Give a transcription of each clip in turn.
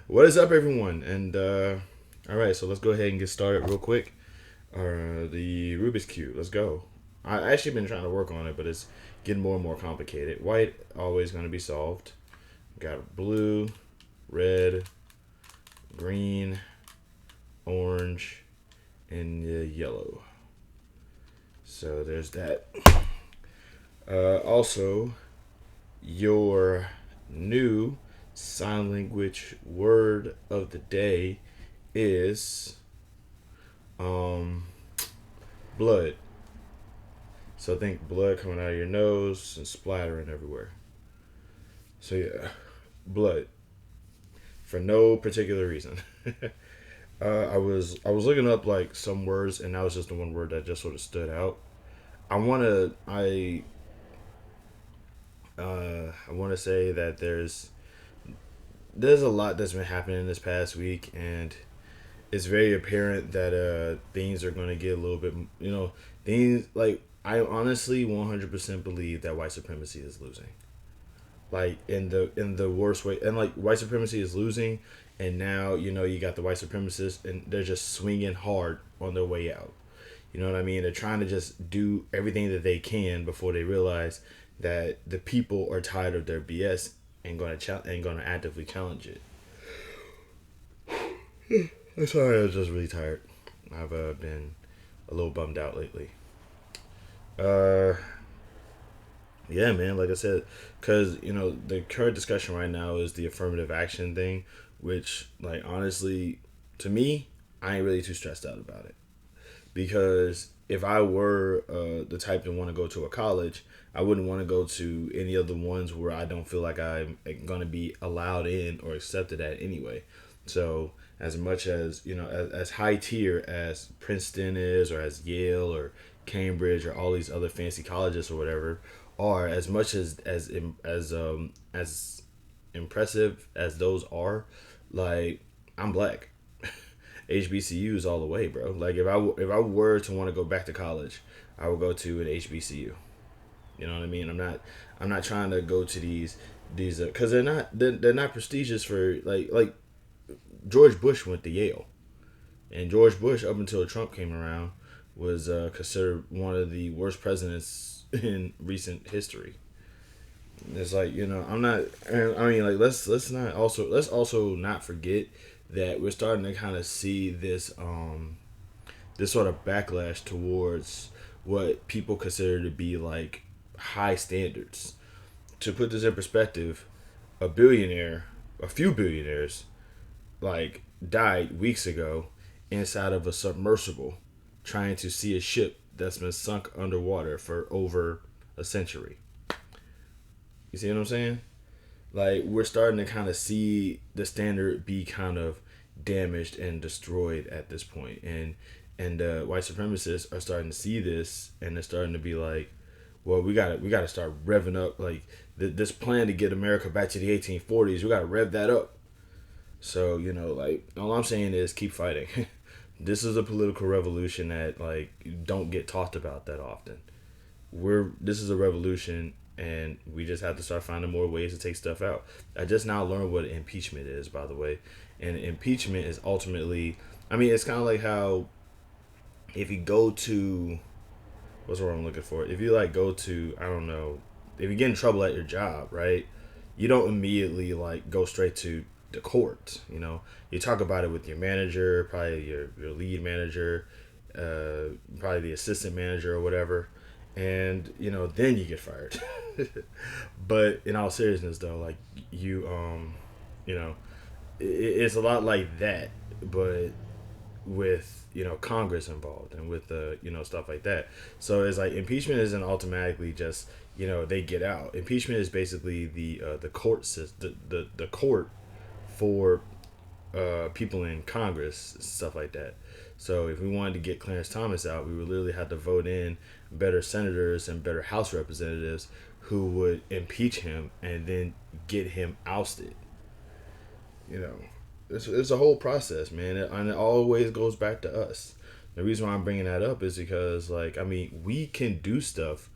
What is up, everyone? And all right, so let's go ahead and get started real quick. The Rubik's cube. Let's go. I actually been trying to work on it, but it's getting more and more complicated. White always going to be solved. Got blue, red, green, orange, and yellow. So there's that. Also, your new sign language word of the day is um blood. So think blood coming out of your nose and splattering everywhere. So yeah, blood for no particular reason. I was looking up like some words, and that was just the one word that just sort of stood out. I want to say that there's a lot that's been happening this past week, and it's very apparent that things are going to get a little bit, things like I honestly 100% believe that white supremacy is losing, like in the worst way, and like white supremacy is losing, and now you got the white supremacists, and they're just swinging hard on their way out. You know what I mean? They're trying to just do everything that they can before they realize that the people are tired of their BS and going to actively challenge it. I'm sorry, I was just really tired. I've been a little bummed out lately. Uh, yeah, man. Like I said, because the current discussion right now is the affirmative action thing, which, like, honestly, to me, I ain't really too stressed out about it. Because if I were the type to want to go to a college, I wouldn't want to go to any of the ones where I don't feel like I'm going to be allowed in or accepted at anyway. So as much as as high tier as Princeton is, or as Yale or Cambridge or all these other fancy colleges or whatever are, as much as impressive as those are, like, I'm black. HBCUs all the way, bro. Like if I were to want to go back to college, I would go to an HBCU. You know what I mean? I'm not trying to go to these because they're not prestigious for like George Bush went to Yale, and George Bush up until Trump came around was considered one of the worst presidents in recent history. It's like I'm not. I mean, like let's also not forget that we're starting to kind of see this sort of backlash towards what people consider to be like high standards. To put this in perspective, a few billionaires, like, died weeks ago inside of a submersible trying to see a ship that's been sunk underwater for over a century. You see what I'm saying? Like, we're starting to kind of see the standard be kind of damaged and destroyed at this point, and white supremacists are starting to see this, and they're starting to be like, well, we gotta start revving up, like, this plan to get America back to the 1840s. We gotta rev that up. So like, all I'm saying is keep fighting. This is a political revolution that, like, don't get talked about that often. This is a revolution, and we just have to start finding more ways to take stuff out. I just now learned what impeachment is, by the way. And impeachment is ultimately, I mean, it's kind of like how, if you go to, what's the word I'm looking for? If you, like, go to, I don't know, if you get in trouble at your job, right? You don't immediately, like, go straight to the court. You talk about it with your manager, probably your lead manager, probably the assistant manager or whatever, and then you get fired. But in all seriousness, though, like, you know it's a lot like that, but with Congress involved, and with stuff like that. So it's like impeachment isn't automatically just they get out. Impeachment is basically the court system, the court for people in Congress, stuff like that. So if we wanted to get Clarence Thomas out, we would literally have to vote in better senators and better House representatives who would impeach him and then get him ousted. You know, it's a whole process, man, and it always goes back to us. The reason why I'm bringing that up is because, like, I mean, we can do stuff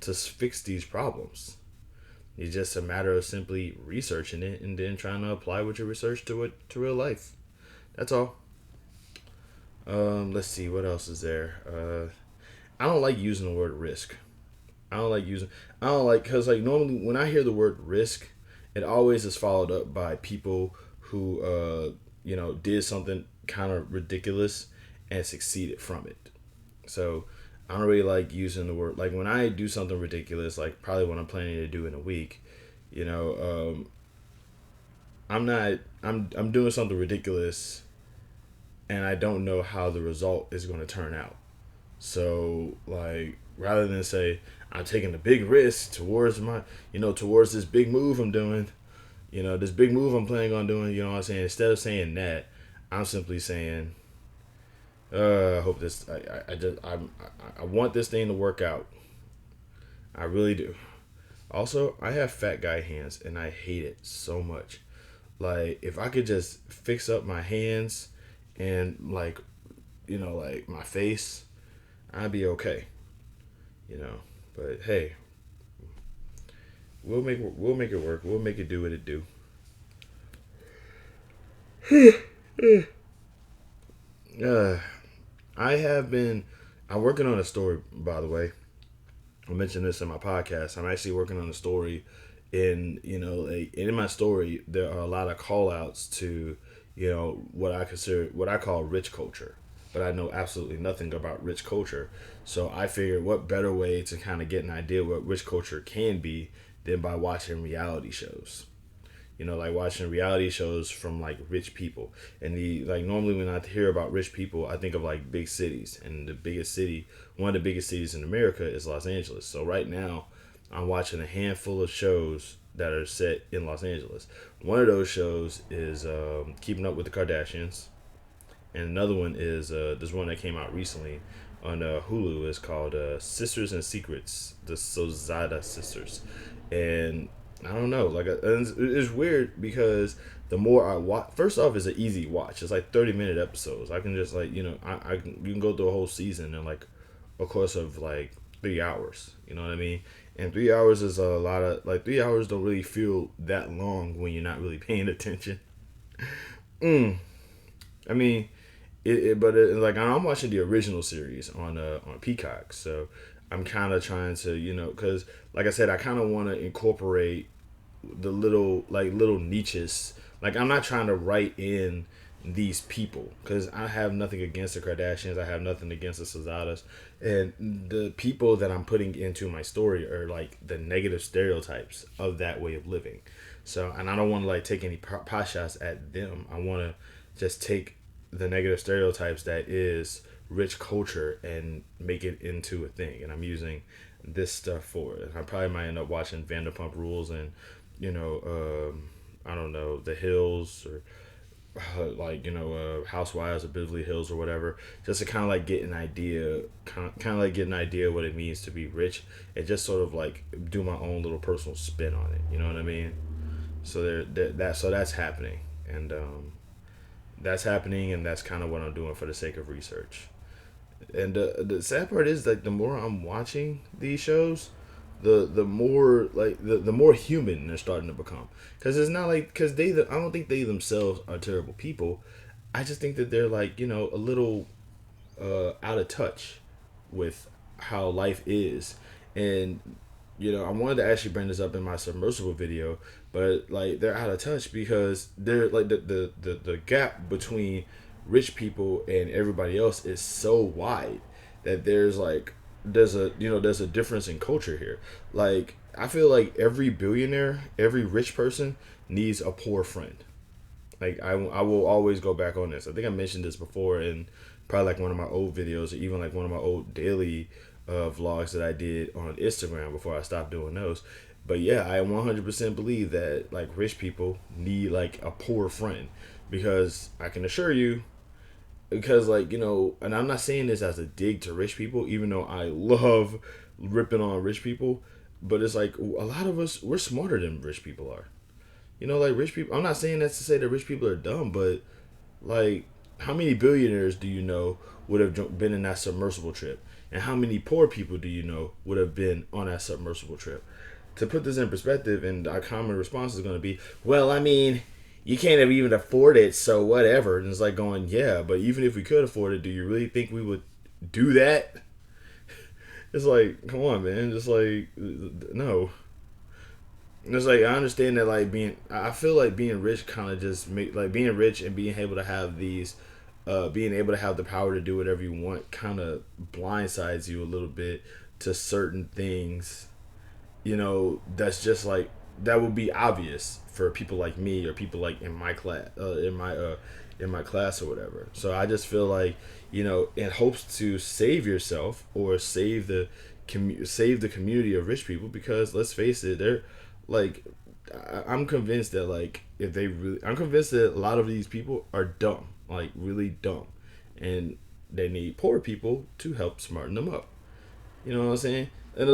to fix these problems. It's just a matter of simply researching it and then trying to apply what you research to real life. That's all. Let's see what else is there. I don't like using the word risk. I don't like using. I don't like because like normally when I hear the word risk, it always is followed up by people who did something kind of ridiculous and succeeded from it. So I don't really like using the word like when I do something ridiculous, like probably what I'm planning to do in a week. You know, I'm not. I'm doing something ridiculous, and I don't know how the result is going to turn out. So like rather than say I'm taking a big risk towards towards this big move I'm doing, this big move I'm planning on doing, you know what I'm saying? Instead of saying that, I'm simply saying, I hope this I want this thing to work out. I really do. Also, I have fat guy hands and I hate it so much. Like if I could just fix up my hands and like my face, I'd be okay. You know. But hey, we'll make it work. We'll make it do what it do. Uh, I have been. I'm working on a story, by the way. I mentioned this in my podcast. I'm actually working on a story, like in my story there are a lot of call outs to, what I call rich culture. But I know absolutely nothing about rich culture. So I figured what better way to kind of get an idea what rich culture can be than by watching reality shows. Like watching reality shows from like rich people. And the like normally when I hear about rich people, I think of like big cities. And one of the biggest cities in America is Los Angeles. So right now, I'm watching a handful of shows that are set in Los Angeles. One of those shows is Keeping Up with the Kardashians, and another one is this one that came out recently on Hulu. Is called Sisters and Secrets, the Sozada sisters, and I don't know, like it's weird because the more I watch, first off, it's an easy watch. It's like 30-minute episodes. I can just like you can go through a whole season in like a course of like 3 hours. You know what I mean? And 3 hours is a lot of like 3 hours don't really feel that long when you're not really paying attention. I mean, like I'm watching the original series on Peacock, so I'm kind of trying to because like I said, I kind of want to incorporate the little niches. Like I'm not trying to write in these people because I have nothing against the Kardashians. I have nothing against the Cesadas, and the people that I'm putting into my story are like the negative stereotypes of that way of living. So, and I don't want to like take any pot shots at them. I want to just take the negative stereotypes that is rich culture and make it into a thing. And I'm using this stuff for it. I probably might end up watching Vanderpump Rules and I don't know, The Hills or Housewives of Beverly Hills or whatever, just to kind of like get an idea, kind of like get an idea of what it means to be rich, and just sort of like do my own little personal spin on it. You know what I mean? So that's happening, and that's happening, and that's kind of what I'm doing for the sake of research. And the sad part is like the more I'm watching these shows, the more like the more human they're starting to become. Because it's not like because I don't think they themselves are terrible people. I just think that they're like a little out of touch with how life is. And I wanted to actually bring this up in my submersible video, but like they're out of touch because they're like the gap between rich people and everybody else is so wide that there's a difference in culture here. Like I feel like every billionaire, every rich person needs a poor friend. Like I will always go back on this. I think I mentioned this before in probably like one of my old videos or even like one of my old daily vlogs that I did on Instagram before I stopped doing those. But yeah, I 100% believe that like rich people need like a poor friend, because I can assure you, because like and I'm not saying this as a dig to rich people, even though I love ripping on rich people, but it's like a lot of us, we're smarter than rich people are. Like rich people, I'm not saying that to say that rich people are dumb, but like how many billionaires do you know would have been in that submersible trip, and how many poor people do you know would have been on that submersible trip? to put this in perspective, and our common response is going to be, well, I mean, you can't even afford it, so whatever. And it's like going, yeah, but even if we could afford it, do you really think we would do that? It's like, come on, man. Just like, no. It's like, I understand that, like, I feel like being rich kind of just make, like, being rich and being able to have being able to have the power to do whatever you want kind of blindsides you a little bit to certain things, that's just like, that would be obvious for people like me or people like in my class, in my class or whatever. So I just feel like, in hopes to save yourself or save the community of rich people, because let's face it, they're like, I'm convinced that, like, I'm convinced that a lot of these people are dumb, like really dumb, and they need poor people to help smarten them up. You know what I'm saying? And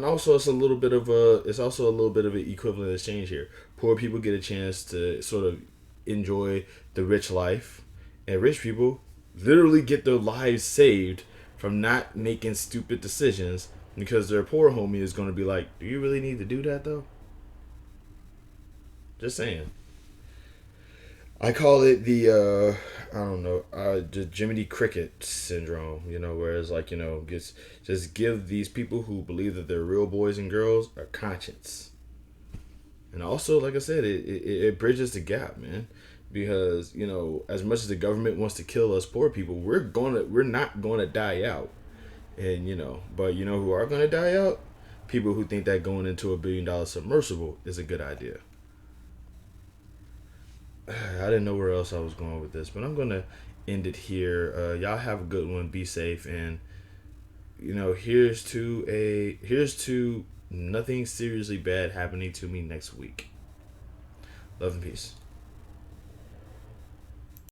also it's also a little bit of an equivalent exchange here. Poor people get a chance to sort of enjoy the rich life, and rich people literally get their lives saved from not making stupid decisions because their poor homie is going to be like, "Do you really need to do that though?" Just saying. I call it the I don't know, the Jiminy Cricket syndrome. Whereas, like, just give these people who believe that they're real boys and girls a conscience. And also, like I said, it bridges the gap, man. Because, as much as the government wants to kill us poor people, we're not gonna die out. And, but who are gonna die out? People who think that going into $1 billion submersible is a good idea. I didn't know where else I was going with this, but I'm gonna end it here. Y'all have a good one. Be safe, and here's to nothing seriously bad happening to me next week. Love and peace.